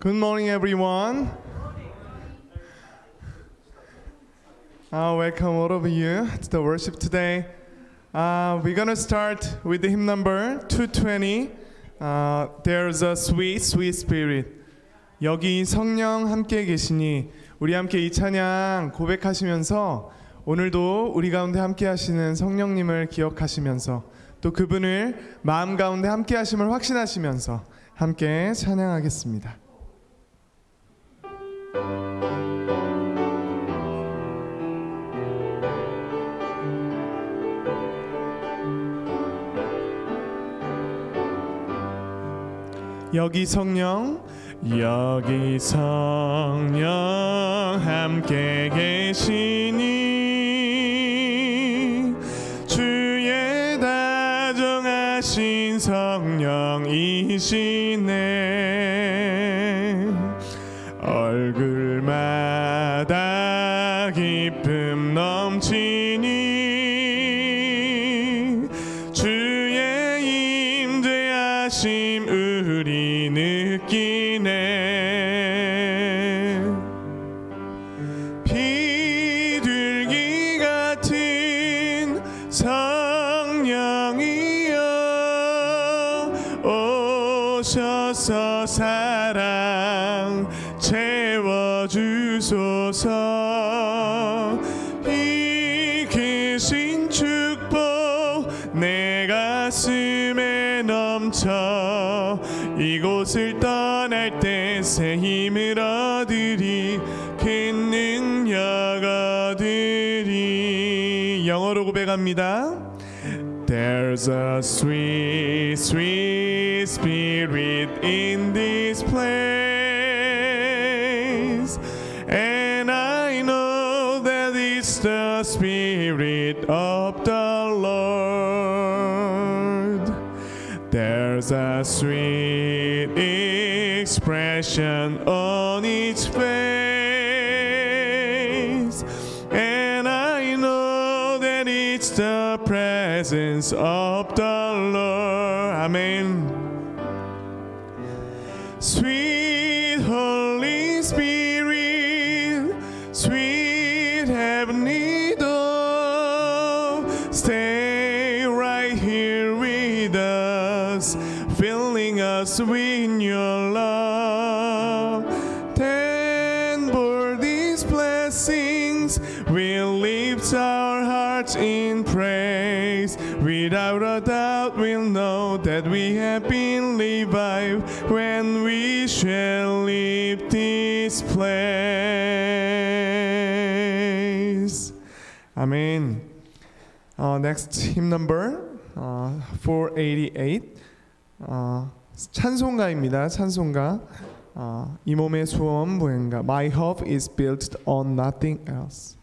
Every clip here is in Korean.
Good morning, everyone. Welcome all of you to the worship today. We're gonna start with the hymn number 220. There's a sweet, sweet spirit. 여기 성령 함께 계시니 우리 함께 이 찬양 고백하시면서 오늘도 우리 가운데 함께 하시는 성령님을 기억하시면서 또 그분을 마음 가운데 함께 하심을 확신하시면서 함께 찬양하겠습니다. 여기 성령 함께 계시니 주의 다정하신 성령이시네. 얼굴마다 기쁨 넘치니 주의 임재하심 우리 느끼네. 비둘기 같은 성령이여 오셔서 사랑 채워주소서. 이 크신 축복 내 가슴에 넘쳐 이곳을 떠날 때 새 힘을 얻으리 큰 능력 얻으리. 영어로 고백합니다. There's a sweet, sweet spirit in this place, and I know that it's the spirit of the Lord. There's a sweet expression on each face, and I know that it's the presence of the Lord. Amen. Sweet Holy Spirit, sweet heavenly dove, stay right here with us, filling us with your love. Then for these blessings we'll lift our hearts in praise. Without a doubt we'll know that we have been revived when we shall leave this place. Amen. Next hymn number 488. 찬송가입니다. 찬송가. 이 몸의 소원 보행가. My hope is built on nothing else.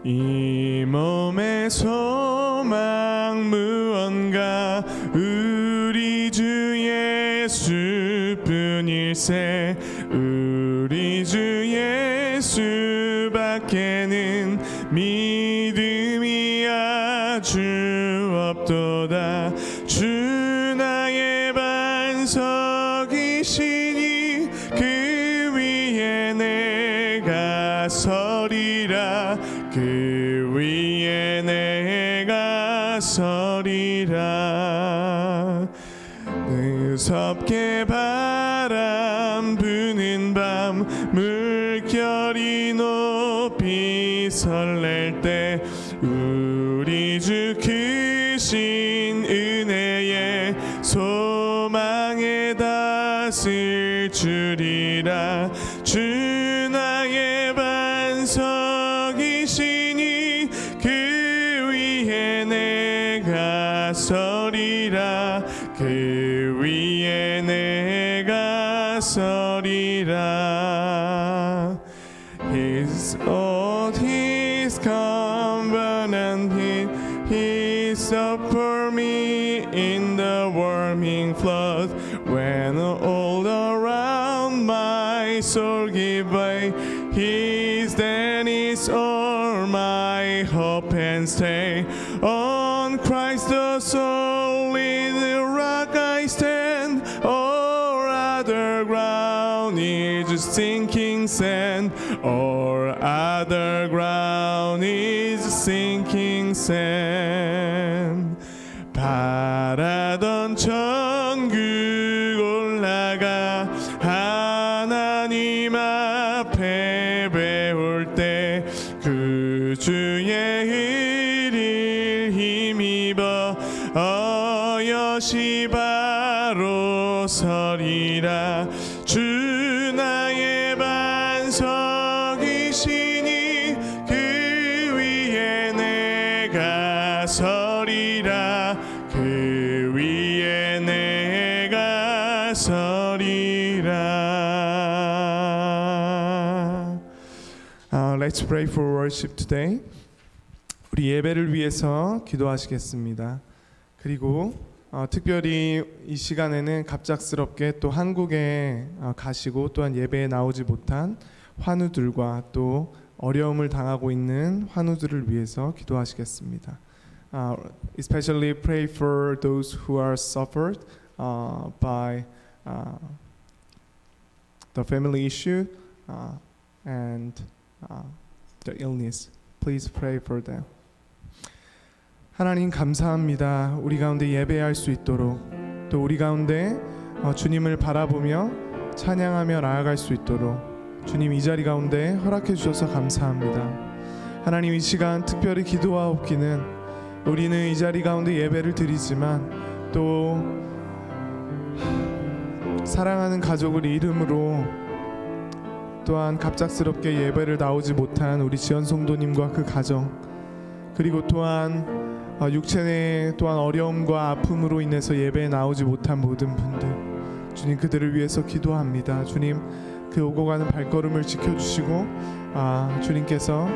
이 몸의 소망 무언가 우리 주 예수뿐일세. 우리 주 예수밖에는 믿음이 아주 없도다. 주 나의 반석이시니 그 위에 내가 서리라. 그 위에 내가 서리라. 무섭게 바람 부는 밤 물결이 높이 설렐 때 우리 주 크신 은혜에 소망에 닿을 줄이라. 주 나의 반석 계시니 그 위에 내가 서리라 그 위에 내가 서리라 His oath, His covenant, He suffered me in the warming flood when all around my soul gave way. His death is all my hope and stay. On Christ the solid rock I stand. All other ground is sinking sand. All other ground is sinking sand. 바라던 천국 올라가 하나님 앞에 배울 때 그 주의 의를 힘입어 어여시 바로 서리라 주 나의 반석이시니 그 위에 내가 서리라 그 위에 내가 서리라 Let's pray for worship today. 우리 예배를 위해서 기도하시겠습니다. 그리고 특별히 이 시간에는 갑작스럽게 또 한국에 가시고 또한 예배에 나오지 못한 환우들과 또 어려움을 당하고 있는 환우들을 위해서 기도하시겠습니다. Especially pray for those who are suffered by the family issue and the illness. Please pray for them. 하나님 감사합니다. 우리 가운데 예배할 수 있도록 또 우리 가운데 주님을 바라보며 찬양하며 나아갈 수 있도록 주님 이 자리 가운데 허락해 주셔서 감사합니다. 하나님 이 시간 특별히 기도하옵기는 우리는 이 자리 가운데 예배를 드리지만 또 사랑하는 가족을 이름으로 또한 갑작스럽게 예배를 나오지 못한 우리 지연 성도님과 그 가정 그리고 또한 육체 내 또한 어려움과 아픔으로 인해서 예배에 나오지 못한 모든 분들 주님 그들을 위해서 기도합니다. 주님 그 오고 가는 발걸음을 지켜주시고 주님께서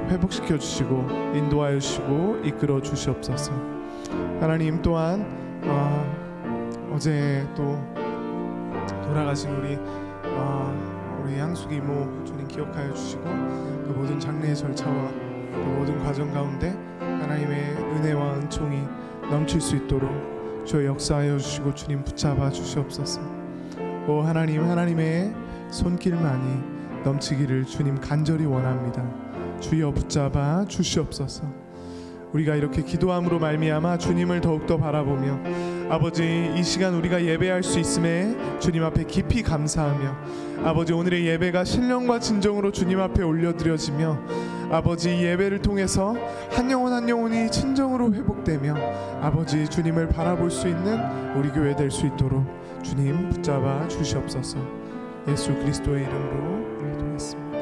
회복시켜 주시고 인도하여 주시고 이끌어 주시옵소서. 하나님 또한 어제 또 돌아가신 우리 양숙 이모 주님 기억하여 주시고 그 모든 장례의 절차와 그 모든 과정 가운데 하나님의 은혜와 은총이 넘칠 수 있도록 주여 역사하여 주시고 주님 붙잡아 주시옵소서. 오 하나님 하나님의 손길만이 넘치기를 주님 간절히 원합니다. 주여 붙잡아 주시옵소서. 우리가 이렇게 기도함으로 말미암아 주님을 더욱더 바라보며 아버지 이 시간 우리가 예배할 수 있음에 주님 앞에 깊이 감사하며 아버지 오늘의 예배가 신령과 진정으로 주님 앞에 올려드려지며 아버지 예배를 통해서 한 영혼 한 영혼이 진정으로 회복되며 아버지 주님을 바라볼 수 있는 우리 교회 될 수 있도록 주님 붙잡아 주시옵소서. 예수 그리스도의 이름으로 기도했습니다.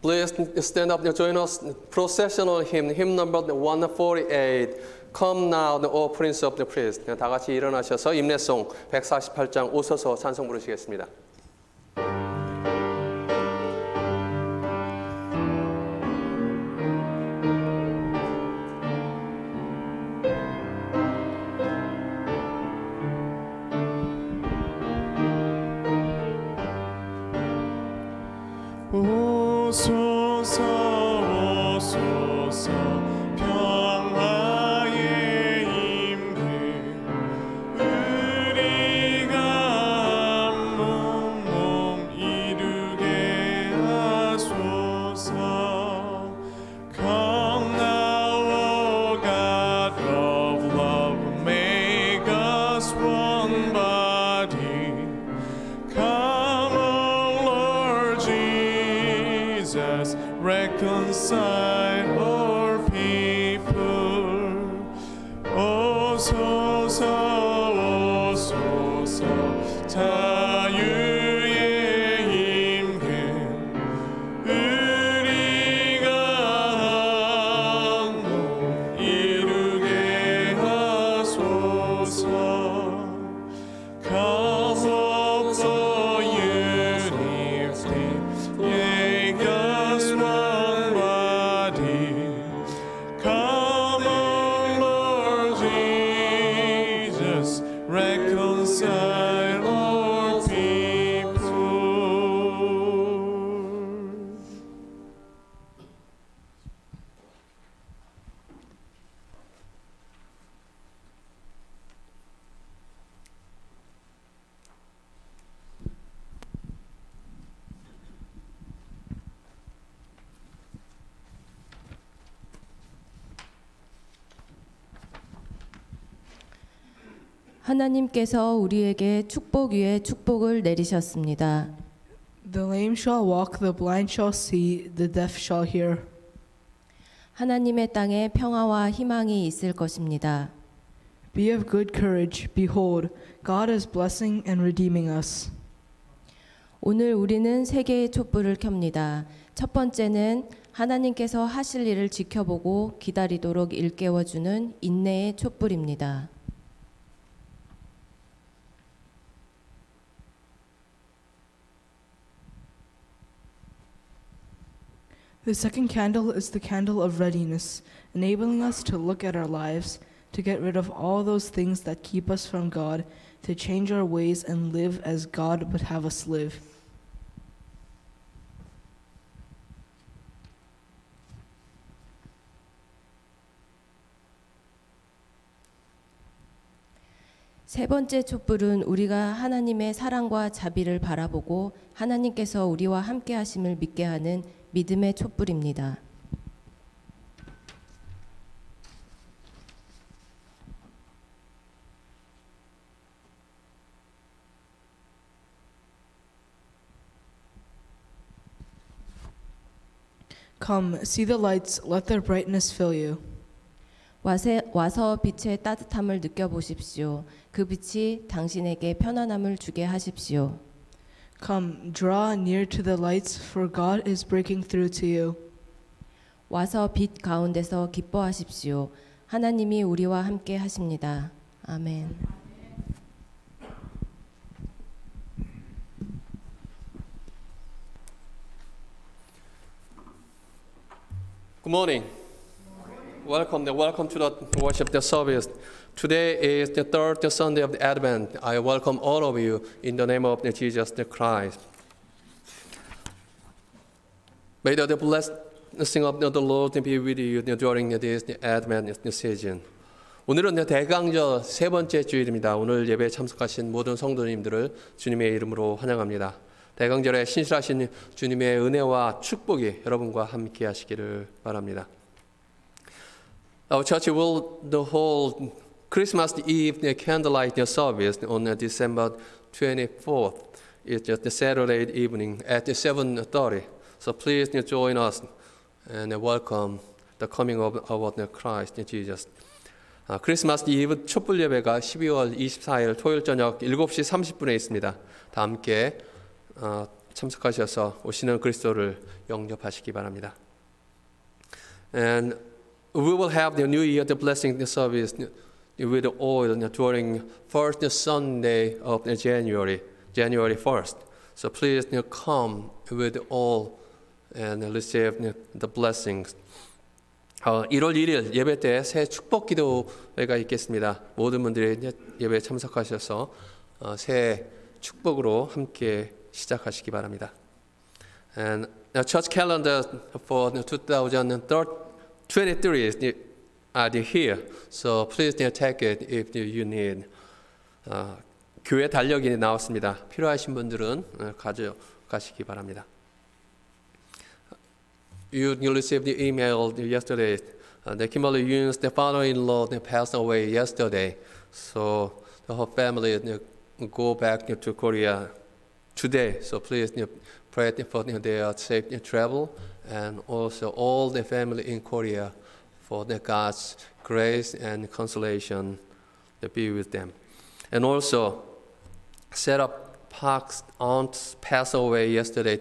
Please stand up and join us. Processional hymn number 148. Come now, O Prince of the Priests. 다 같이 일어나셔서 임내송 148장 오셔서 찬송 부르시겠습니다. 오소서 오소서 평화의 임금 우리가 몸 이루게 하소서. Come now, O God of love, make us one body. Come, O Lord Jesus, reconcile our people. 오소서 오소서 자유의 임금 우리가 한 몸 이루게 하소서. Come up the unity, make us one body. Come on, Lord Jesus, reconcile our people. 하나님께서 우리에게 축복 위에 축복을 내리셨습니다. The lame shall walk, the blind shall see, the deaf shall hear. 하나님의 땅에 평화와 희망이 있을 것입니다. Be of good courage, behold, God is blessing and redeeming us. 오늘 우리는 세 개의 촛불을 켭니다. 첫 번째는 하나님께서 하실 일을 지켜보고 기다리도록 일깨워주는 인내의 촛불입니다. The second candle is the candle of readiness, enabling us to look at our lives, to get rid of all those things that keep us from God, to change our ways and live as God would have us live. 세 번째 촛불은 우리가 하나님의 사랑과 자비를 바라보고 하나님께서 우리와 함께 하심을 믿게 하는 믿음의 촛불입니다. Come, see the lights, let their brightness fill you. 와서 빛의 따뜻함을 느껴보십시오. 그 빛이 당신에게 편안함을 주게 하십시오. Come, draw near to the lights, for God is breaking through to you. 와서 빛 가운데서 기뻐하십시오. 하나님이 우리와 함께 하십니다. 아멘. Good morning. Welcome to the worship service. Today is the third Sunday of the Advent. I welcome all of you in the name of Jesus Christ. May the blessing of the Lord be with you during this Advent season. 오늘은 대강절 세 번째 주일입니다. 오늘 예배에 참석하신 모든 성도님들을 주님의 이름으로 환영합니다. 대강절에 신실하신 주님의 은혜와 축복이 여러분과 함께 하시기를 바랍니다. Our church will hold Christmas Eve candlelight service on December 24th. It's just the Saturday evening at 7:30. So please join us and welcome the coming of our Christ Jesus. 크리스마스 이브 촛불 예배가 12월 24일 토요일 저녁 7시 30분에 있습니다. 다 함께 참석하셔서 오시는 그리스도를 영접하시기 바랍니다. And we will have the New Year, the blessing, the service with the oil during first Sunday of January 1st. So please come with all and receive the blessings. 1월 1일 예배 때 새 축복 기도회가 있겠습니다. 모든 분들이 예배에 참석하셔서 새 축복으로 함께 시작하시기 바랍니다. And the church calendar for 2023 are here. So please take it if you need. 교회 달력이 나왔습니다. 필요하신 분들은 가져가시기 바랍니다. You received the email yesterday. The Kimberly Yoon's father-in-law passed away yesterday. So her family go back to Korea today. So please pray for their safe travel and also all the family in Korea for God's grace and consolation to be with them. And also, Sarah Park's aunt passed away yesterday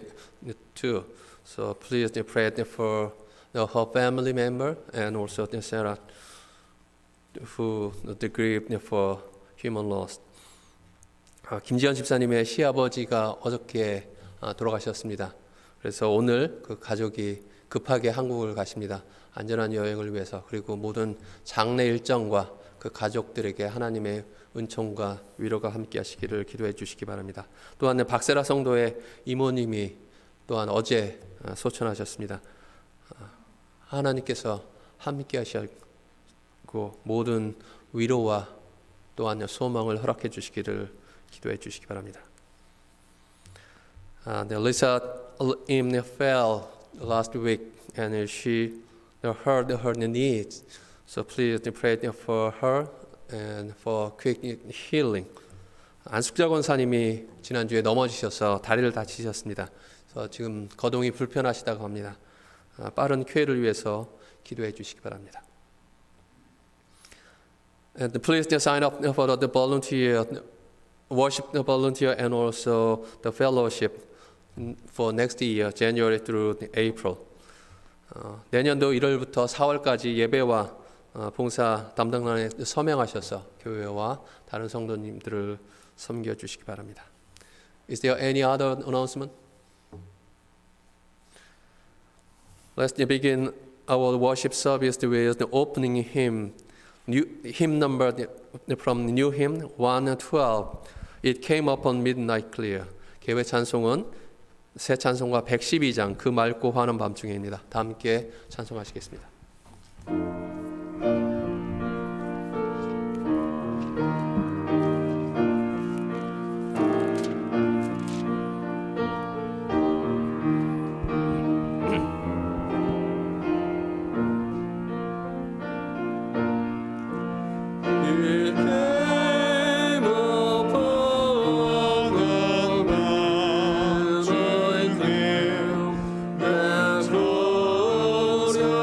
too. So please pray for her family member and also Sarah who grieved for human loss. 김지현 집사님의 시아버지가 어저께 돌아가셨습니다. 그래서 오늘 그 가족이 급하게 한국을 가십니다. 안전한 여행을 위해서. 그리고 모든 장례 일정과 그 가족들에게 하나님의 은총과 위로가 함께 하시기를 기도해 주시기 바랍니다. 또한 박세라 성도의 이모님이 또한 어제 소천하셨습니다. 하나님께서 함께 하시고 모든 위로와 또한 소망을 허락해 주시기를 기도해 주시기 바랍니다. Lisa Im fell last week and she heard her needs. So please pray for her and for quick healing. 안숙자 권사님이 지난주에 넘어지셔서 다리를 다치셨습니다. 그래서 지금 거동이 불편하시다고 합니다. 빠른 쾌를 위해서 기도해 주시기 바랍니다. And please sign up for the volunteer worship volunteer and also the fellowship for next year, January through April. 내년도 1월부터 4월까지 예배와 봉사 담당단에 서명하셔서 교회와 다른 성도님들을 섬겨 주시기 바랍니다. Is there any other announcement? Let's begin our worship service with the opening hymn, hymn number from New Hymn 112. It came upon midnight clear. 개회 찬송은 새 찬송가 112장 그 맑고 환한 밤중에입니다. 다 함께 찬송하시겠습니다.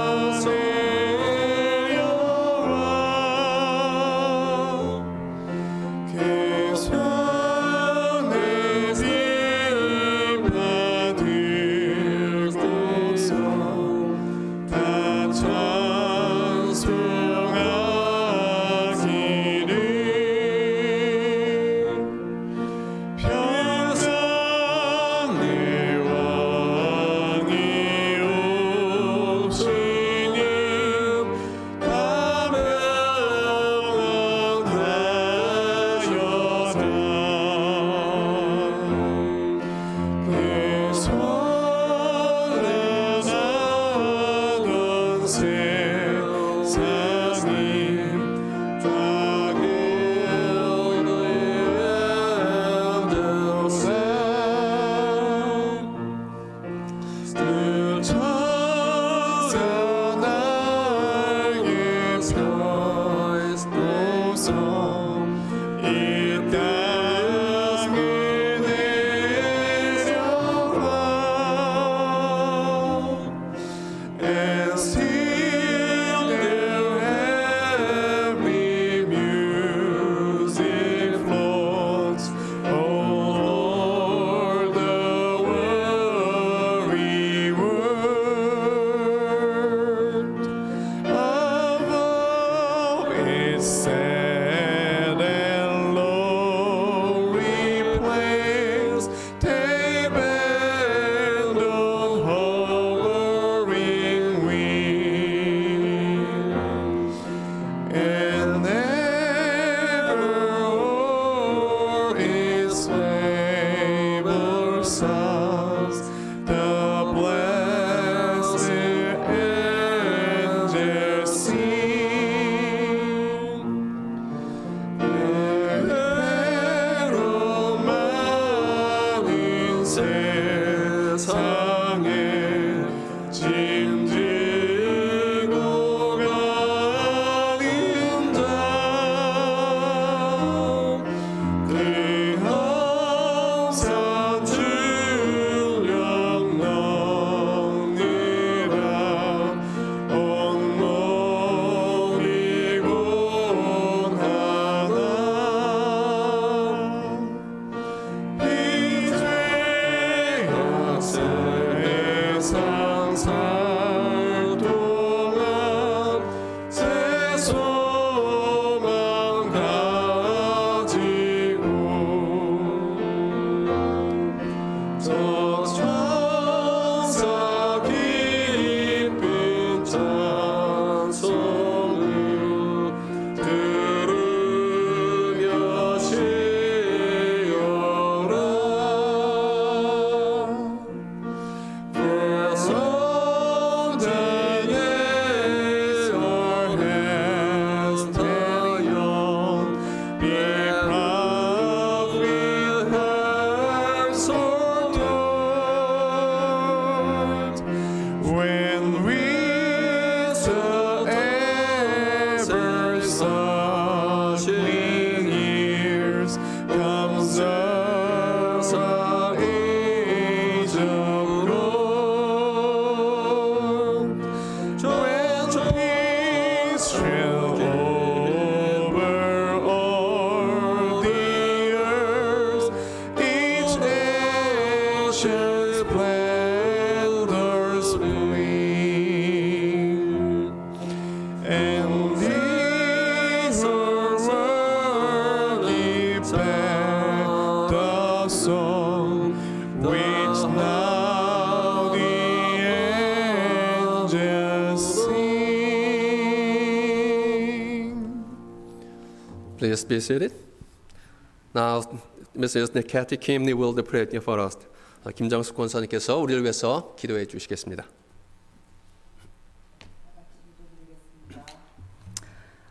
Glorious save our souls. The blessed angels sing. 괴로움만인 세상에 짐지고 가는 자, 그 항상 주력 넘니라. 온몸이 공하나 이제 세상 살 동안 새 소망 가지고 저 천사 깊은 찬송을 들으며 쉬어라. For someday our hands are young, be proud with hearts adorned. When we ever suckling years comes us our age of gold. When peace shall over all the earth, each ancient splendors gleam, and these are worthy back the song which now the angels sing. Please be seated. Now, Mrs. Kathy Kimney will pray for us. 김정숙 권사님께서 우리를 위해서 기도해 주시겠습니다.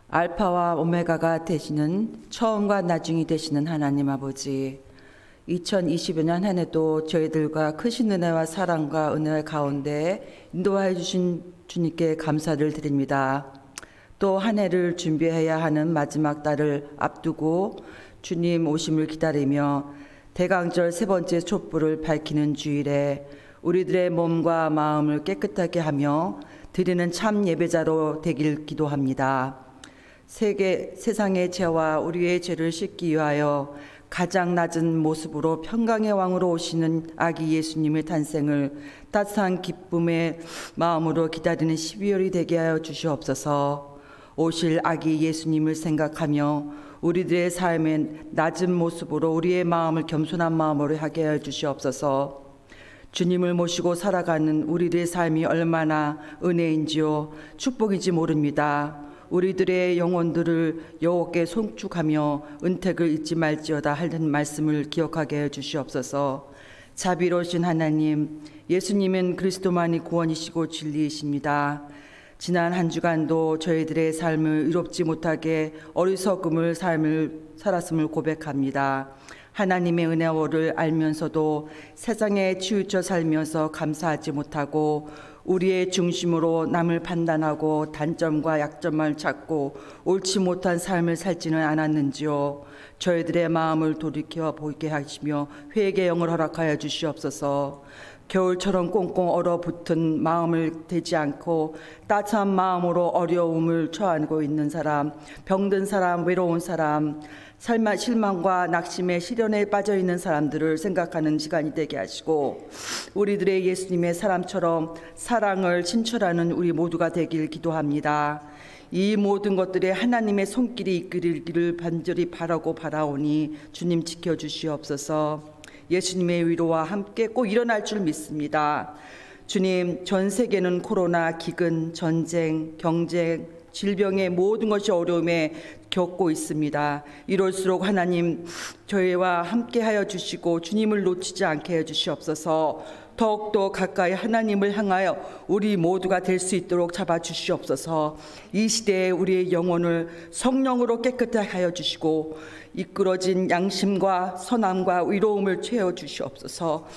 알파와 오메가가 되시는 처음과 나중이 되시는 하나님 아버지, 2020년 한 해도 저희들과 크신 은혜와 사랑과 은혜 가운데 인도하여 주신 주님께 감사를 드립니다. 또 한 해를 준비해야 하는 마지막 달을 앞두고 주님 오심을 기다리며 대강절 세 번째 촛불을 밝히는 주일에 우리들의 몸과 마음을 깨끗하게 하며 드리는 참 예배자로 되길 기도합니다. 세상의 죄와 우리의 죄를 씻기 위하여 가장 낮은 모습으로 평강의 왕으로 오시는 아기 예수님의 탄생을 따뜻한 기쁨의 마음으로 기다리는 12월이 되게 하여 주시옵소서. 오실 아기 예수님을 생각하며 우리들의 삶의 낮은 모습으로 우리의 마음을 겸손한 마음으로 하게 하여 주시옵소서. 주님을 모시고 살아가는 우리들의 삶이 얼마나 은혜인지요 축복인지 모릅니다. 우리들의 영혼들을 여호와께 송축하며 은택을 잊지 말지어다 하는 말씀을 기억하게 해주시옵소서. 자비로우신 하나님, 예수님은 그리스도만이 구원이시고 진리이십니다. 지난 한 주간도 저희들의 삶을 의롭지 못하게 어리석음을 삶을 살았음을 고백합니다. 하나님의 은혜를 알면서도 세상에 치우쳐 살면서 감사하지 못하고 우리의 중심으로 남을 판단하고 단점과 약점을 찾고 옳지 못한 삶을 살지는 않았는지요. 저희들의 마음을 돌이켜 보게 하시며 회개의 영을 허락하여 주시옵소서. 겨울처럼 꽁꽁 얼어붙은 마음을 대지 않고 따뜻한 마음으로 어려움을 처하고 있는 사람, 병든 사람, 외로운 사람, 실망과 낙심의 시련에 빠져 있는 사람들을 생각하는 시간이 되게 하시고 우리들의 예수님의 사람처럼 사랑을 친철하는 우리 모두가 되길 기도합니다. 이 모든 것들에 하나님의 손길이 이끌기를 간절히 바라고 바라오니 주님 지켜주시옵소서. 예수님의 위로와 함께 꼭 일어날 줄 믿습니다. 주님, 전 세계는 코로나, 기근, 전쟁, 경쟁, 질병의 모든 것이 어려움에 겪고 있습니다. 이럴수록 하나님 저희와 함께하여 주시고 주님을 놓치지 않게 해주시옵소서. 더욱더 가까이 하나님을 향하여 우리 모두가 될 수 있도록 잡아주시옵소서. 이 시대에 우리의 영혼을 성령으로 깨끗하게 하여 주시고 이끌어진 양심과 선함과 의로움을 채워주시옵소서.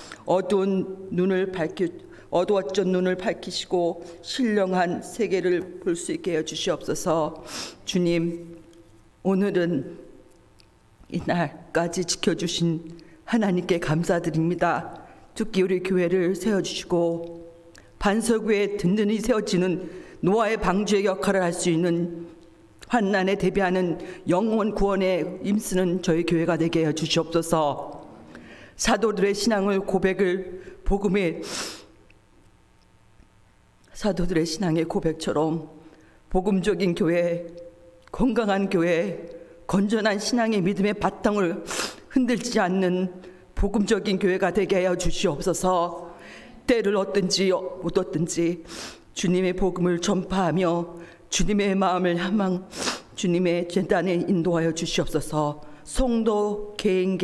어두웠던 눈을 밝히시고 신령한 세계를 볼 수 있게 해주시옵소서. 주님, 오늘은 이날까지 지켜주신 하나님께 감사드립니다. 특히 우리 교회를 세워주시고 반석 위에 든든히 세워지는 노아의 방주의 역할을 할 수 있는 환난에 대비하는 영원 구원에 힘쓰는 저희 교회가 되게 해주시옵소서. 사도들의 신앙을 고백을 복음의 사도들의 신앙의 고백처럼 복음적인 교회, 건강한 교회, 건전한 신앙의 믿음의 바탕을 흔들지 않는 복음적인 교회가 되게 하여 주시옵소서. 때를 얻든지 못 얻든지 주님의 복음을 전파하며 주님의 마음을 향한 주님의 재단에 인도하여 주시옵소서. 성도 개인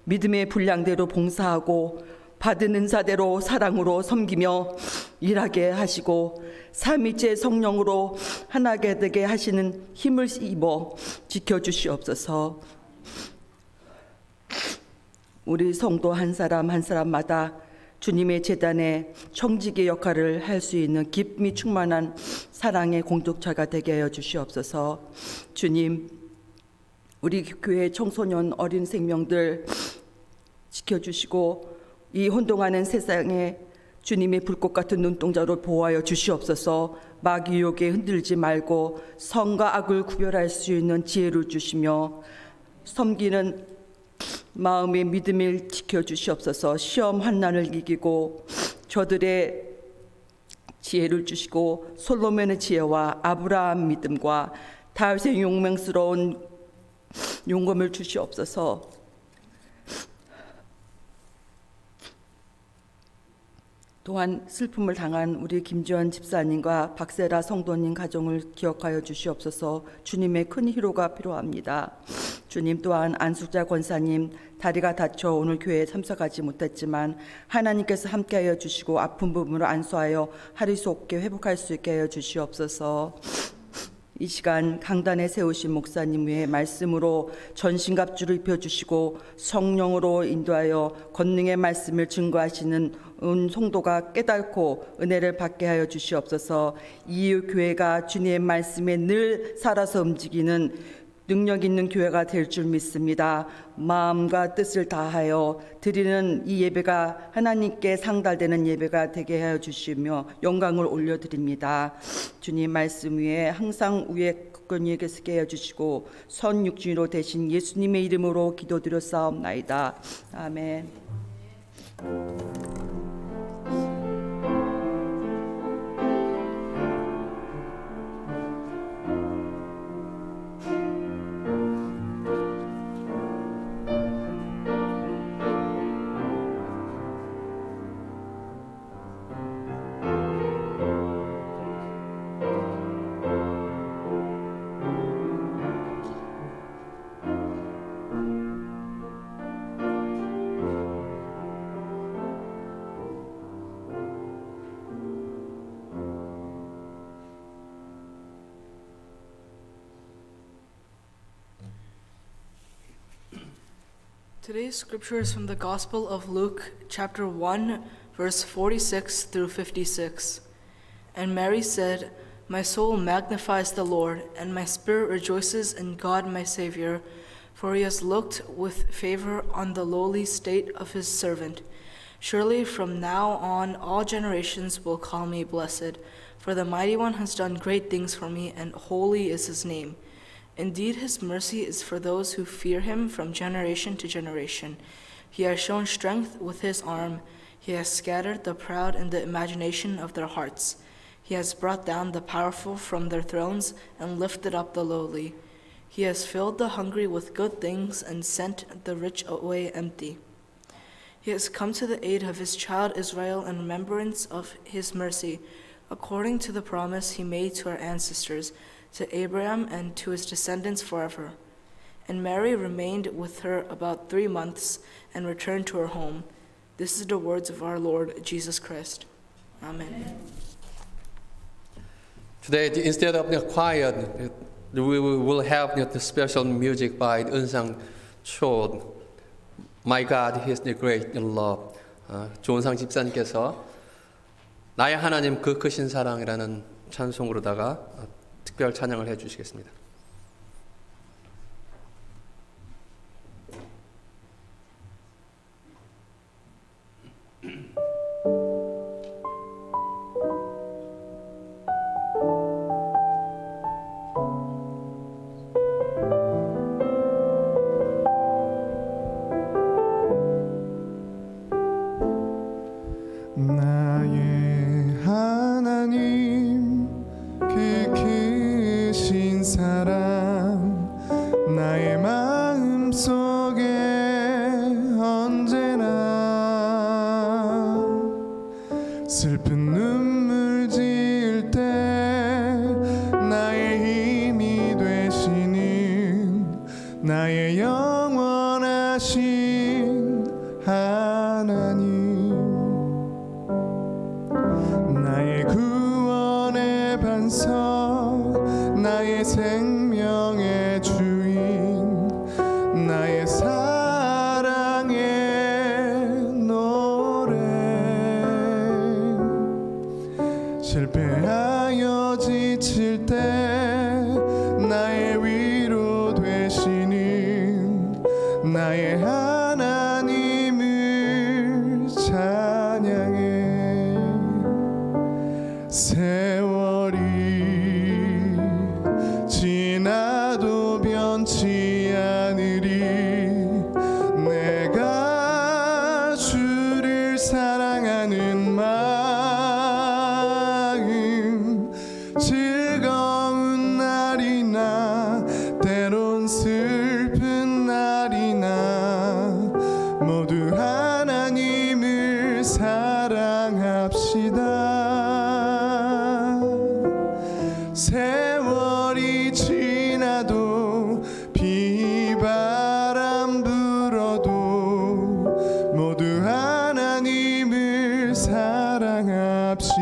믿음의 분량대로 봉사하고 받은 은사대로 사랑으로 섬기며 일하게 하시고 삼위째 성령으로 하나가 되게 하시는 힘을 입어 지켜주시옵소서. 우리 성도 한 사람 한 사람마다 주님의 재단에 청지기 역할을 할 수 있는 기쁨이 충만한 사랑의 공동체가 되게 하여 주시옵소서. 주님, 우리 교회 청소년 어린 생명들 지켜주시고 이 혼동하는 세상에 주님의 불꽃 같은 눈동자로 보호하여 주시옵소서. 마귀 유혹에 흔들지 말고 선과 악을 구별할 수 있는 지혜를 주시며 섬기는 마음의 믿음을 지켜주시옵소서. 시험 환난을 이기고 저들의 지혜를 주시고 솔로몬의 지혜와 아브라함 믿음과 다윗의 용맹스러운 용검을 주시옵소서. 또한 슬픔을 당한 우리 김지원 집사님과 박세라 성도님 가정을 기억하여 주시옵소서. 주님의 큰 희로가 필요합니다. 주님, 또한 안숙자 권사님 다리가 다쳐 오늘 교회에 참석하지 못했지만 하나님께서 함께하여 주시고 아픈 부분을 안수하여 하루속히 회복할 수 있게 하여 주시옵소서. 이 시간 강단에 세우신 목사님 위에 말씀으로 전신갑주를 입혀주시고 성령으로 인도하여 권능의 말씀을 증거하시는 온 성도가 깨닫고 은혜를 받게 하여 주시옵소서. 이 교회가 주님의 말씀에 늘 살아서 움직이는 능력 있는 교회가 될 줄 믿습니다. 마음과 뜻을 다하여 드리는 이 예배가 하나님께 상달되는 예배가 되게 하여 주시며 영광을 올려드립니다. 주님 말씀 위에 항상 위에 굳건히 서게 하여 주시고 선 육신으로 되신 예수님의 이름으로 기도드렸사옵나이다. 아멘. Today's scripture is from the Gospel of Luke, chapter 1, verse 46 through 56. And Mary said, "My soul magnifies the Lord, and my spirit rejoices in God my Savior, for he has looked with favor on the lowly state of his servant. Surely from now on all generations will call me blessed, for the Mighty One has done great things for me, and holy is his name. Indeed, his mercy is for those who fear him from generation to generation. He has shown strength with his arm. He has scattered the proud in the imagination of their hearts. He has brought down the powerful from their thrones and lifted up the lowly. He has filled the hungry with good things and sent the rich away empty. He has come to the aid of his child Israel in remembrance of his mercy, according to the promise he made to our ancestors, to Abraham and to his descendants forever. And Mary remained with her about 3 months and returned to her home. This is the words of our Lord Jesus Christ. Amen. Today, instead of the choir, we will have the special music by 은상 Cho. My God, He is the great in love. 조은상 집사님께서 나의 하나님 그 크신 사랑이라는 찬송으로다가 특별 찬양을 해주시겠습니다. 나의 하나님 그 크신 사랑 나의 마음속에 언제나 슬픈 눈물 지을 때 나의 힘이 되시는 나의 영원하신 하나님 나의 구원의 반석 나의 생명의 주인 나의 사랑의 노래 실패하여 지칠 때 나의 위로 되시는 나의 하나님을 찬양해 세월이 지나도 변치 않으리 내가 주를 사랑하는 마음 즐거운 날이나 때론 슬픈 날이나 모두 하나님을 사랑합시다 세월이 지나도 비바람 불어도 모두 하나님을 사랑합시다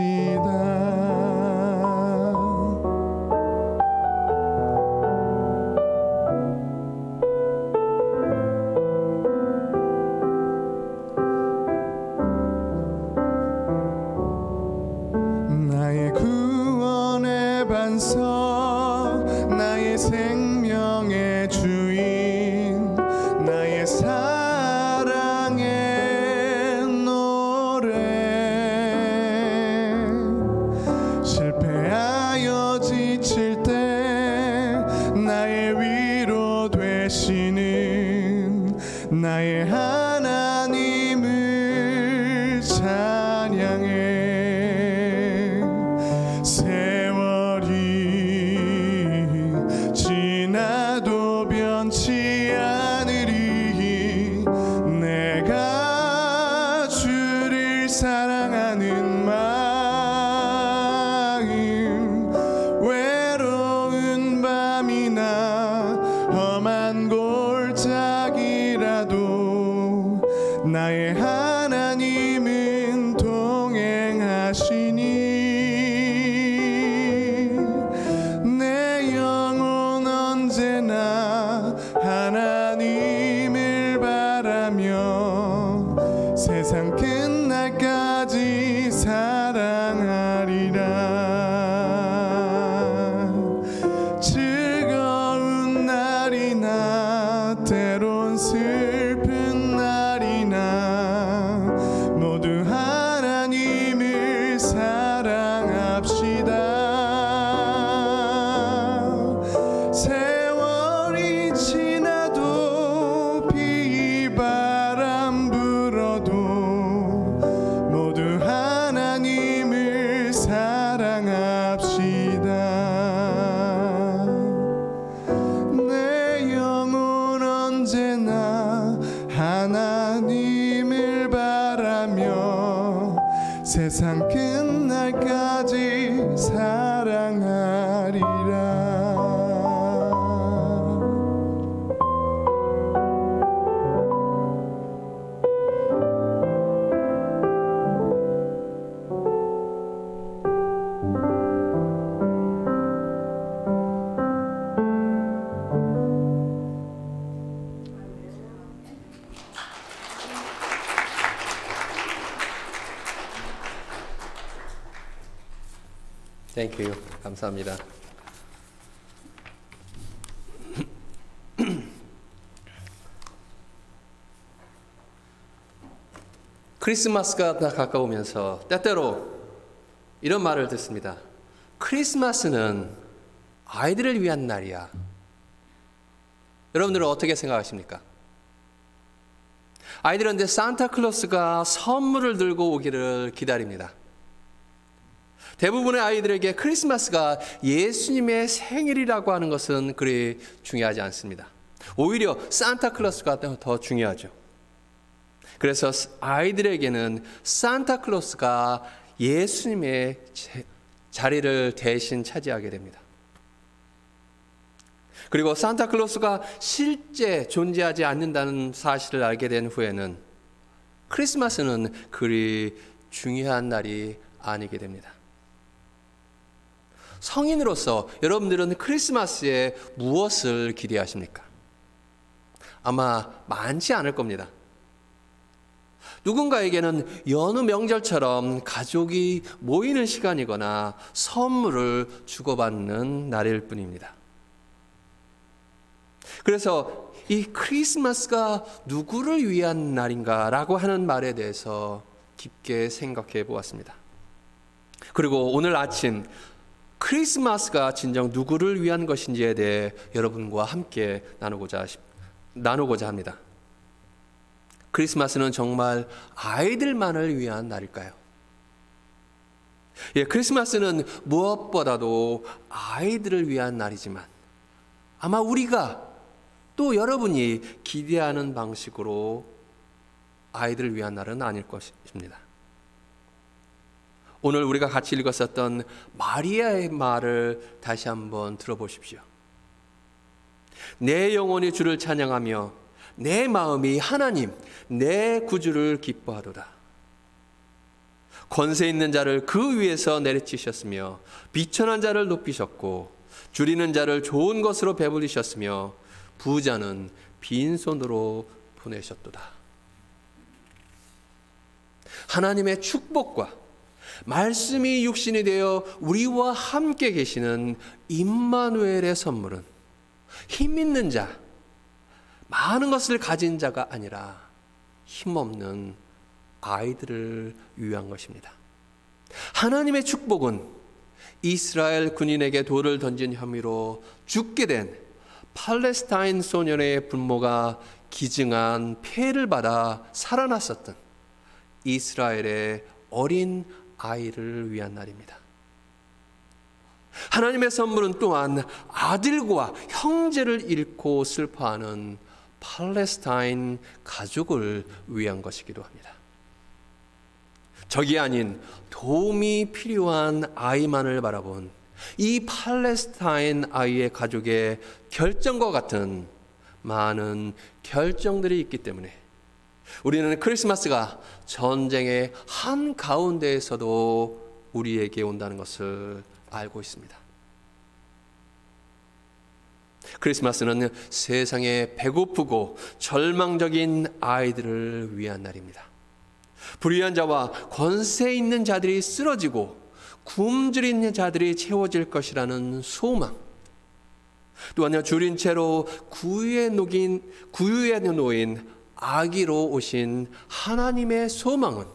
나의 구원의 반석 나의 생명의 주인 나의 사랑의 노래 실패하여 지칠 때 나의 위로 되시는 나의 하나님을 찬양해 세월이 지나도 변치 않으리 내가 주를 사랑하는 마음 외로운 밤이나 험한 골짜기라도 나의 하나님은 동행하시니 내 영혼 언제나 하나님을 바라며 세상 끝날까지 사랑하리라 즐거운 날이나 때론 슬픈 날이나 모두 하나님을 사랑합시다 세월이 지나도 비바람 불어도 모두 하나님을 사랑합시다 내 영혼 언제나 하나님을 바라며 세상 끝날까지 사랑하리라 Thank you. 감사합니다. 크리스마스가 가까우면서 때때로 이런 말을 듣습니다. 크리스마스는 아이들을 위한 날이야. 여러분들은 어떻게 생각하십니까? 아이들은 이제 산타클로스가 선물을 들고 오기를 기다립니다. 대부분의 아이들에게 크리스마스가 예수님의 생일이라고 하는 것은 그리 중요하지 않습니다. 오히려 산타클로스가 더 중요하죠. 그래서 아이들에게는 산타클로스가 예수님의 자리를 대신 차지하게 됩니다. 그리고 산타클로스가 실제 존재하지 않는다는 사실을 알게 된 후에는 크리스마스는 그리 중요한 날이 아니게 됩니다. 성인으로서 여러분들은 크리스마스에 무엇을 기대하십니까? 아마 많지 않을 겁니다. 누군가에게는 여느 명절처럼 가족이 모이는 시간이거나 선물을 주고받는 날일 뿐입니다. 그래서 이 크리스마스가 누구를 위한 날인가라고 하는 말에 대해서 깊게 생각해 보았습니다. 그리고 오늘 아침 크리스마스가 진정 누구를 위한 것인지에 대해 여러분과 함께 나누고자 합니다. 크리스마스는 정말 아이들만을 위한 날일까요? 예, 크리스마스는 무엇보다도 아이들을 위한 날이지만 아마 우리가 또 여러분이 기대하는 방식으로 아이들을 위한 날은 아닐 것입니다. 오늘 우리가 같이 읽었었던 마리아의 말을 다시 한번 들어보십시오. 내 영혼이 주를 찬양하며 내 마음이 하나님 내 구주를 기뻐하도다. 권세 있는 자를 그 위에서 내리치셨으며 비천한 자를 높이셨고 줄이는 자를 좋은 것으로 배불리셨으며 부자는 빈손으로 보내셨도다. 하나님의 축복과 말씀이 육신이 되어 우리와 함께 계시는 임마누엘의 선물은 힘 있는 자, 많은 것을 가진 자가 아니라 힘없는 아이들을 위한 것입니다. 하나님의 축복은 이스라엘 군인에게 돌을 던진 혐의로 죽게 된 팔레스타인 소년의 부모가 기증한 폐를 받아 살아났었던 이스라엘의 어린 아이를 위한 날입니다. 하나님의 선물은 또한 아들과 형제를 잃고 슬퍼하는 팔레스타인 가족을 위한 것이기도 합니다. 적이 아닌 도움이 필요한 아이만을 바라본 이 팔레스타인 아이의 가족의 결정과 같은 많은 결정들이 있기 때문에 우리는 크리스마스가 전쟁의 한가운데에서도 우리에게 온다는 것을 알고 있습니다. 크리스마스는 세상에 배고프고 절망적인 아이들을 위한 날입니다. 불의한 자와 권세 있는 자들이 쓰러지고 굶주린 자들이 채워질 것이라는 소망, 또한 줄인 채로 구유에 놓인 아기로 오신 하나님의 소망은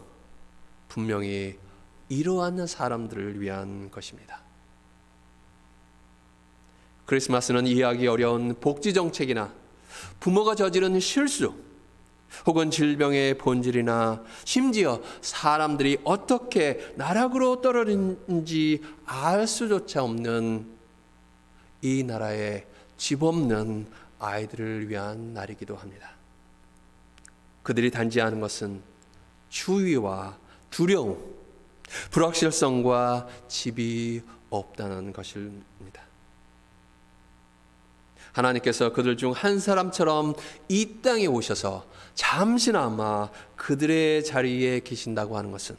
분명히 이러한 사람들을 위한 것입니다. 크리스마스는 이해하기 어려운 복지 정책이나 부모가 저지른 실수 혹은 질병의 본질이나 심지어 사람들이 어떻게 나락으로 떨어진지 알 수조차 없는 이 나라의 집 없는 아이들을 위한 날이기도 합니다. 그들이 단지 아는 것은 추위와 두려움, 불확실성과 집이 없다는 것입니다. 하나님께서 그들 중 한 사람처럼 이 땅에 오셔서 잠시나마 그들의 자리에 계신다고 하는 것은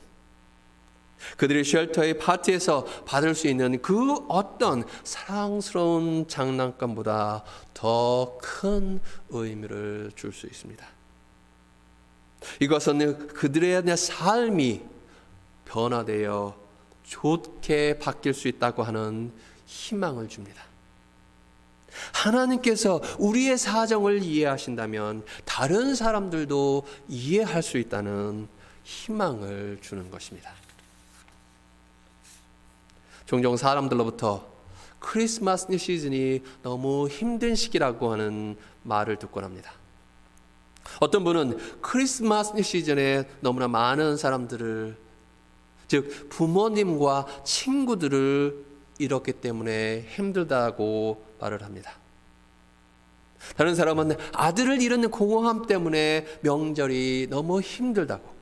그들이 쉘터의 파티에서 받을 수 있는 그 어떤 사랑스러운 장난감보다 더 큰 의미를 줄 수 있습니다. 이것은 그들의 삶이 변화되어 좋게 바뀔 수 있다고 하는 희망을 줍니다. 하나님께서 우리의 사정을 이해하신다면 다른 사람들도 이해할 수 있다는 희망을 주는 것입니다. 종종 사람들로부터 크리스마스 시즌이 너무 힘든 시기라고 하는 말을 듣곤 합니다. 어떤 분은 크리스마스 시즌에 너무나 많은 사람들을, 즉 부모님과 친구들을 잃었기 때문에 힘들다고 말을 합니다. 다른 사람은 아들을 잃은 공허함 때문에 명절이 너무 힘들다고,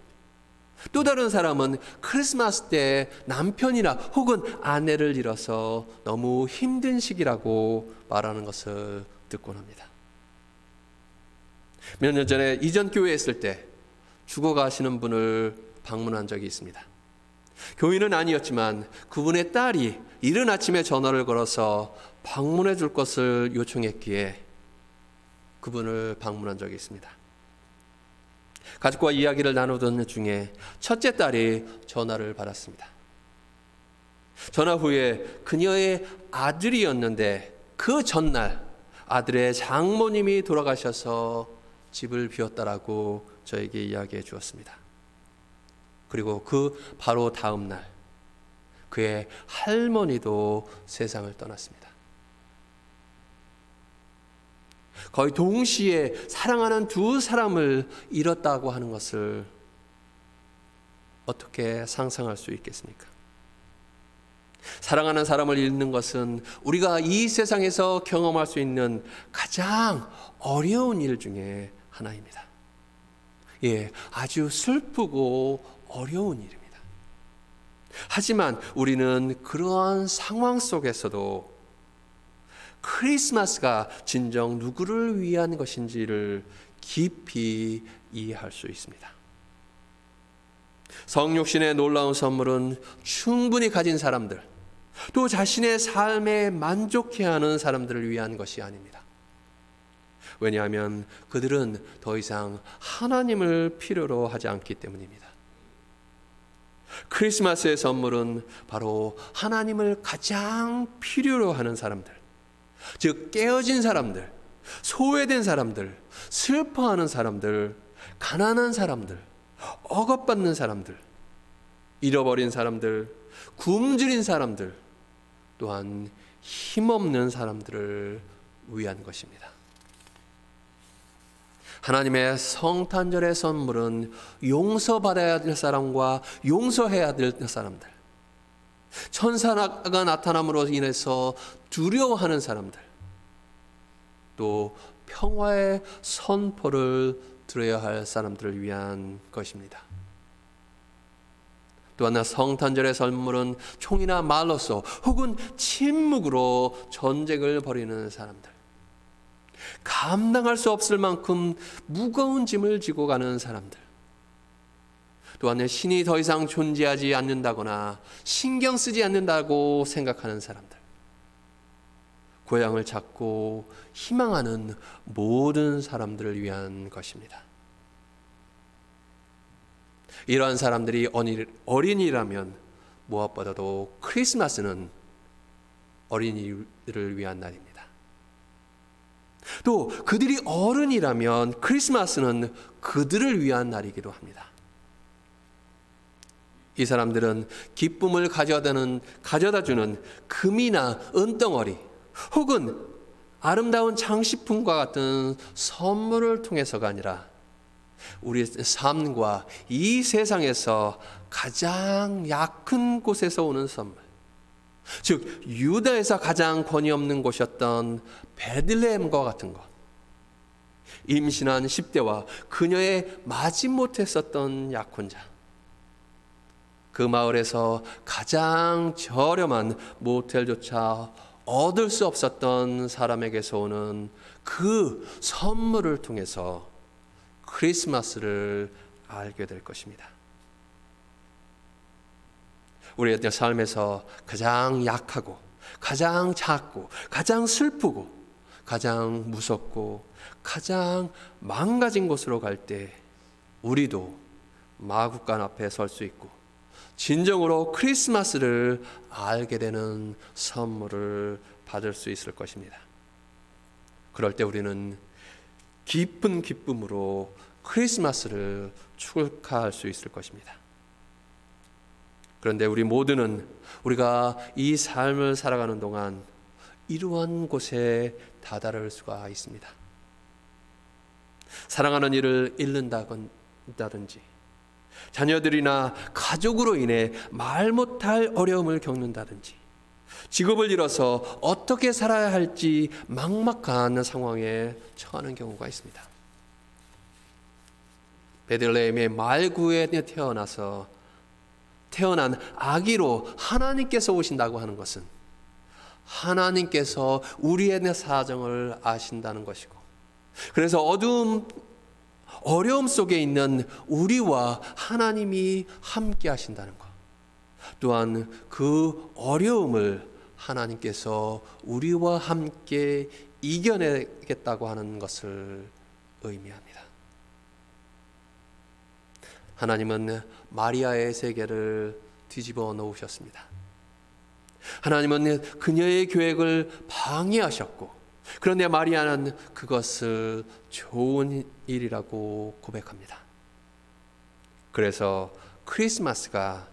또 다른 사람은 크리스마스 때 남편이나 혹은 아내를 잃어서 너무 힘든 시기라고 말하는 것을 듣곤 합니다. 몇 년 전에 이전 교회에 있을 때 죽어가시는 분을 방문한 적이 있습니다. 교인은 아니었지만 그분의 딸이 이른 아침에 전화를 걸어서 방문해 줄 것을 요청했기에 그분을 방문한 적이 있습니다. 가족과 이야기를 나누던 중에 첫째 딸이 전화를 받았습니다. 전화 후에 그녀의 아들이었는데 그 전날 아들의 장모님이 돌아가셔서 집을 비웠다라고 저에게 이야기해 주었습니다. 그리고 그 바로 다음 날 그의 할머니도 세상을 떠났습니다. 거의 동시에 사랑하는 두 사람을 잃었다고 하는 것을 어떻게 상상할 수 있겠습니까? 사랑하는 사람을 잃는 것은 우리가 이 세상에서 경험할 수 있는 가장 어려운 일 중에 하나입니다. 예, 아주 슬프고 어려운 일입니다. 하지만 우리는 그러한 상황 속에서도 크리스마스가 진정 누구를 위한 것인지를 깊이 이해할 수 있습니다. 성육신의 놀라운 선물은 충분히 가진 사람들, 또 자신의 삶에 만족해하는 사람들을 위한 것이 아닙니다. 왜냐하면 그들은 더 이상 하나님을 필요로 하지 않기 때문입니다. 크리스마스의 선물은 바로 하나님을 가장 필요로 하는 사람들, 즉 깨어진 사람들, 소외된 사람들, 슬퍼하는 사람들, 가난한 사람들, 억압받는 사람들, 잃어버린 사람들, 굶주린 사람들, 또한 힘없는 사람들을 위한 것입니다. 하나님의 성탄절의 선물은 용서받아야 될 사람과 용서해야 될 사람들, 천사가 나타남으로 인해서 두려워하는 사람들, 또 평화의 선포를 들어야 할 사람들을 위한 것입니다. 또한 성탄절의 선물은 총이나 말로써 혹은 침묵으로 전쟁을 벌이는 사람들, 감당할 수 없을 만큼 무거운 짐을 지고 가는 사람들, 또한 신이 더 이상 존재하지 않는다거나 신경 쓰지 않는다고 생각하는 사람들, 고향을 찾고 희망하는 모든 사람들을 위한 것입니다. 이러한 사람들이 어린이라면 무엇보다도 크리스마스는 어린이들을 위한 날입니다. 또 그들이 어른이라면 크리스마스는 그들을 위한 날이기도 합니다. 이 사람들은 기쁨을 가져다주는 금이나 은덩어리 혹은 아름다운 장식품과 같은 선물을 통해서가 아니라 우리의 삶과 이 세상에서 가장 약한 곳에서 오는 선물, 즉 유다에서 가장 권위 없는 곳이었던 베들레헴과 같은 것, 임신한 10대와 그녀의 마지못했었던 약혼자, 그 마을에서 가장 저렴한 모텔조차 얻을 수 없었던 사람에게서 오는 그 선물을 통해서 크리스마스를 알게 될 것입니다. 우리의 삶에서 가장 약하고 가장 작고 가장 슬프고 가장 무섭고 가장 망가진 곳으로 갈 때 우리도 마구간 앞에 설 수 있고 진정으로 크리스마스를 알게 되는 선물을 받을 수 있을 것입니다. 그럴 때 우리는 깊은 기쁨으로 크리스마스를 축하할 수 있을 것입니다. 그런데 우리 모두는 우리가 이 삶을 살아가는 동안 이러한 곳에 다다를 수가 있습니다. 사랑하는 이를 잃는다든지, 자녀들이나 가족으로 인해 말 못할 어려움을 겪는다든지, 직업을 잃어서 어떻게 살아야 할지 막막한 상황에 처하는 경우가 있습니다. 베들레헴의 말구에 태어난 아기로 하나님께서 오신다고 하는 것은 하나님께서 우리의 사정을 아신다는 것이고, 그래서 어려움 속에 있는 우리와 하나님이 함께 하신다는 것, 또한 그 어려움을 하나님께서 우리와 함께 이겨내겠다고 하는 것을 의미합니다. 하나님은 마리아의 세계를 뒤집어 놓으셨습니다. 하나님은 그녀의 계획을 방해하셨고, 그런데 마리아는 그것을 좋은 일이라고 고백합니다. 그래서 크리스마스가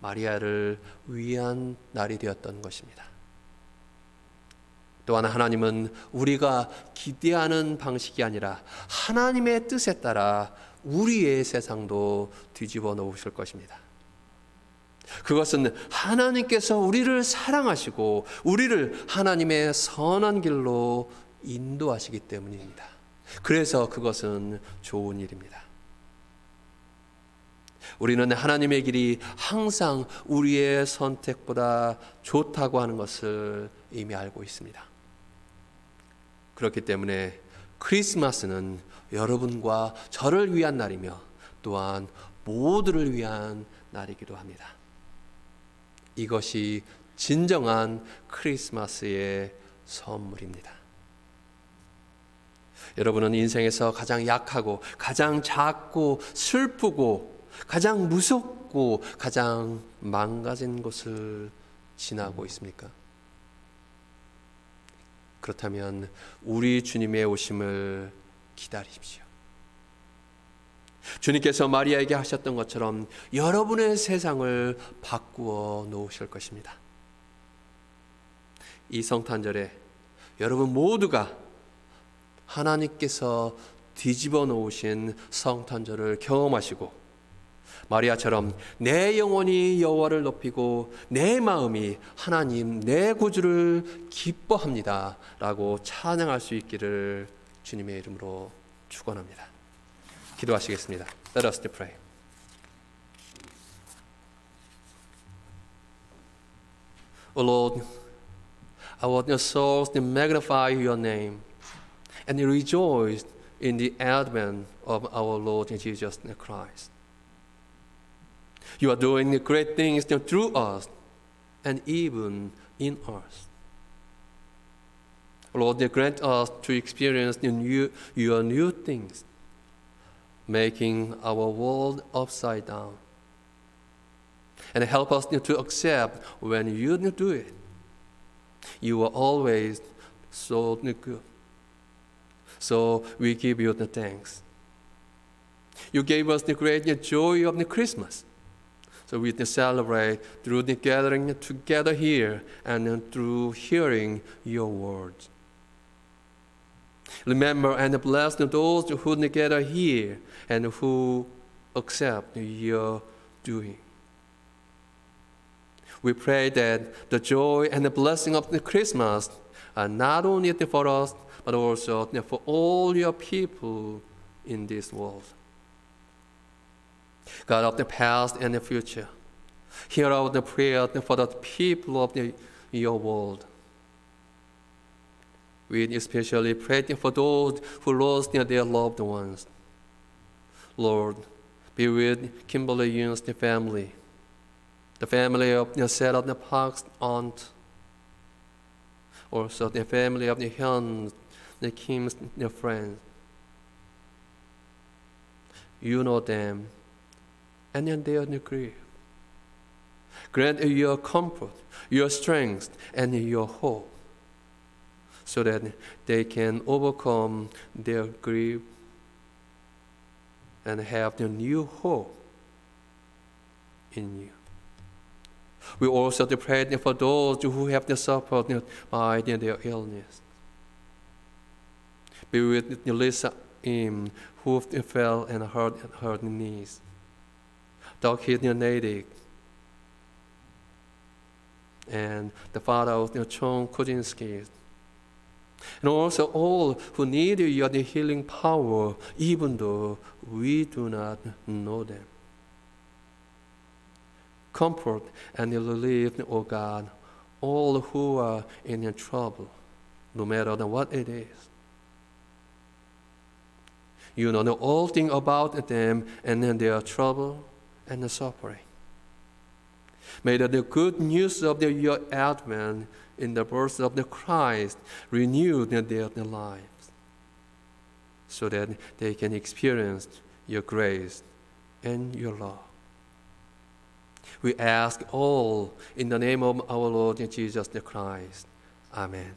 마리아를 위한 날이 되었던 것입니다. 또한 하나님은 우리가 기대하는 방식이 아니라 하나님의 뜻에 따라 우리의 세상도 뒤집어 놓으실 것입니다. 그것은 하나님께서 우리를 사랑하시고 우리를 하나님의 선한 길로 인도하시기 때문입니다. 그래서 그것은 좋은 일입니다. 우리는 하나님의 길이 항상 우리의 선택보다 좋다고 하는 것을 이미 알고 있습니다. 그렇기 때문에 크리스마스는 여러분과 저를 위한 날이며 또한 모두를 위한 날이기도 합니다. 이것이 진정한 크리스마스의 선물입니다. 여러분은 인생에서 가장 약하고 가장 작고 슬프고 가장 무섭고 가장 망가진 곳을 지나고 있습니까? 그렇다면 우리 주님의 오심을 기다리십시오. 주님께서 마리아에게 하셨던 것처럼 여러분의 세상을 바꾸어 놓으실 것입니다. 이 성탄절에 여러분 모두가 하나님께서 뒤집어 놓으신 성탄절을 경험하시고, 마리아처럼 내 영혼이 여호와를 높이고 내 마음이 하나님 내 구주를 기뻐합니다 라고 찬양할 수 있기를 주님의 이름으로 축원합니다. 기도하시겠습니다. Let us pray. O Lord, our souls magnify your name and rejoice in the advent of our Lord Jesus Christ. You are doing great things through us and even in us. Lord, grant us to experience your new things, making our world upside down. And help us to accept when you do it. You are always so good. So we give you the thanks. You gave us the great joy of the Christmas. So we celebrate through the gathering together here and through hearing your words. Remember and bless those who gather here and who accept your doing. We pray that the joy and the blessing of the Christmas are not only for us, but also for all your people in this world. God of the past and the future, hear our prayer for the people of your world. We especially pray for those who lost their loved ones. Lord, be with Kimberly Young's family, the family of Sarah Park's aunt, also the family of the Hyun, the Kim's friends. You know them and their grief. Grant your comfort, your strength, and your hope, so that they can overcome their grief and have the new hope in you. We also pray for those who have suffered by their illness. Be with Lisa who fell and hurt her knees. Doug Nadic and the father of Chong Kozinski. And also all who need your healing power, even though we do not know them. Comfort and relieve, O God, all who are in trouble, no matter what it is. You know all things about them and their trouble and the suffering. May the good news of your advent in the birth of the Christ renew their lives, so that they can experience your grace and your love. We ask all in the name of our Lord Jesus the Christ. Amen.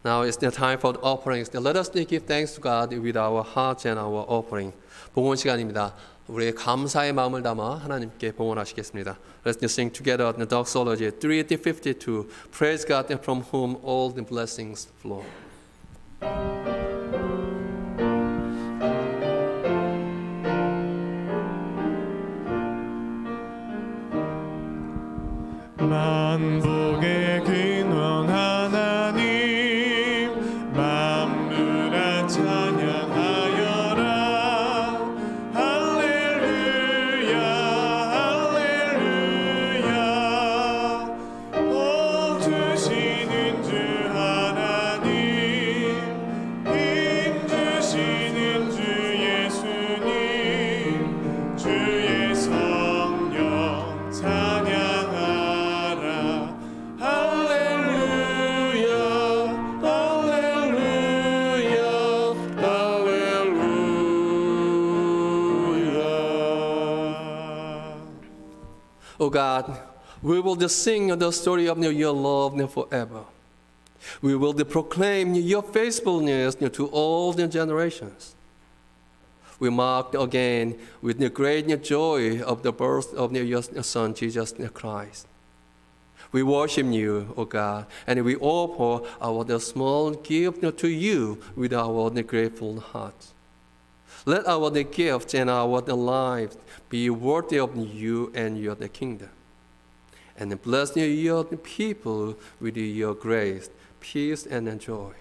Now it's the time for the offerings. Let us give thanks to God with our hearts and our offering. 봉헌 시간입니다. 우리의 감사의 마음을 담아 하나님께 봉헌하시겠습니다. Let's sing together the doxology 352. Praise God from whom all the blessings flow. 만복의 근원 하나님 만물아 찬양하여라 할렐루야 할렐루야 복 주시는 주 하나님 힘 주시는 주 예수님 주의 성령 찬양 Oh God, we will sing the story of your love forever. We will proclaim your faithfulness to all the generations. We mark again with the great joy of the birth of your Son, Jesus Christ. We worship you, O God, and we offer our small gift to you with our grateful hearts. Let our gifts and our lives be worthy of you and your kingdom. And bless your people with your grace, peace, and joy.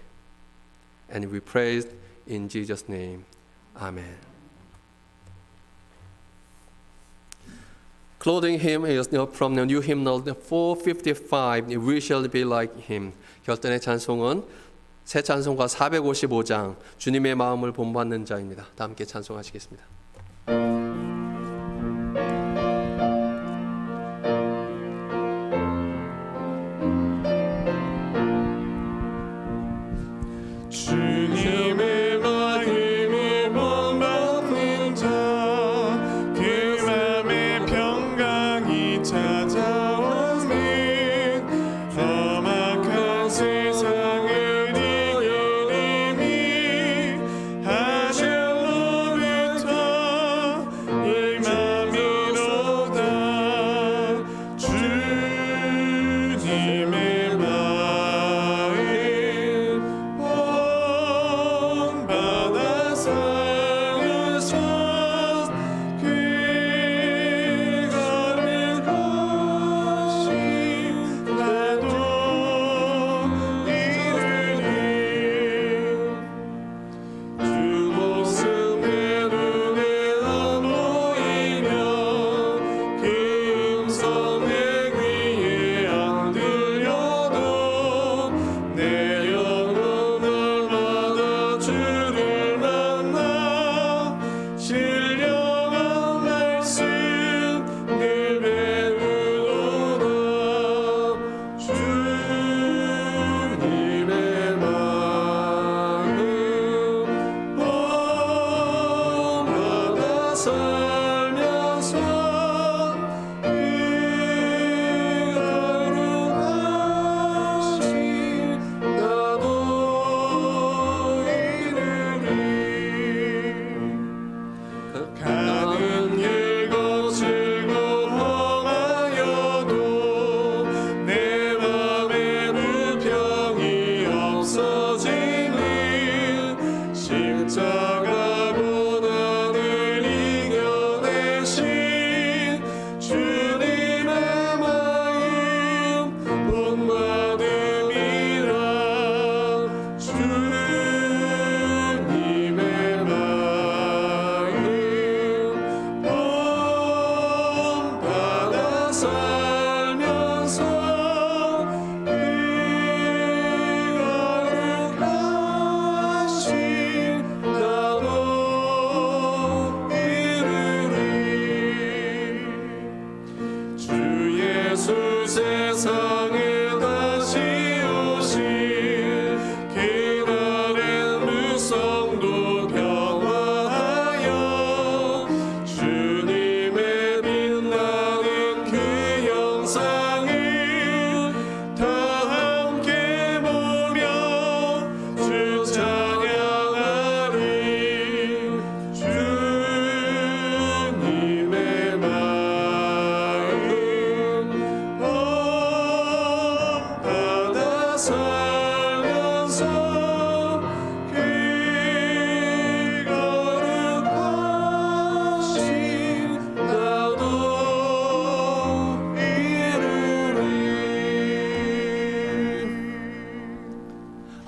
And we praise in Jesus' name. Amen. Clothing hymn is from the new hymnal 455, We Shall Be Like Him. 결단의 찬송은 새 찬송가 455장, 주님의 마음을 본받는 자입니다. 다 함께 찬송하시겠습니다. 주님의 마음을 본받는 자 그 맘에 평강이 찾아오면 험악한 세상을 이기리니 하늘로부터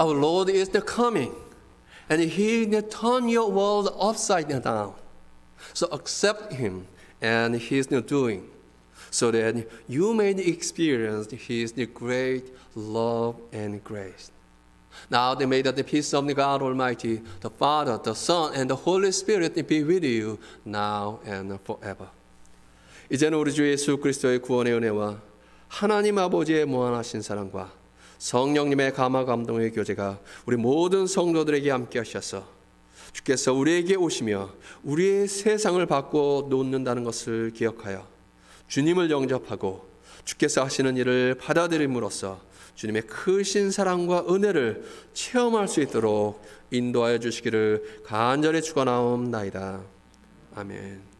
our Lord is coming, and He turn your world upside down. So accept Him and His doing, so that you may experience His great love and grace. Now may the peace of God Almighty, the Father, the Son, and the Holy Spirit be with you now and forever. 이제는 우리 주 예수 그리스도의 구원의 은혜와 하나님 아버지의 무한하신 사랑과 성령님의 감화 감동의 교제가 우리 모든 성도들에게 함께 하셔서 주께서 우리에게 오시며 우리의 세상을 바꿔 놓는다는 것을 기억하여 주님을 영접하고 주께서 하시는 일을 받아들임으로써 주님의 크신 사랑과 은혜를 체험할 수 있도록 인도하여 주시기를 간절히 축원하옵나이다. 아멘.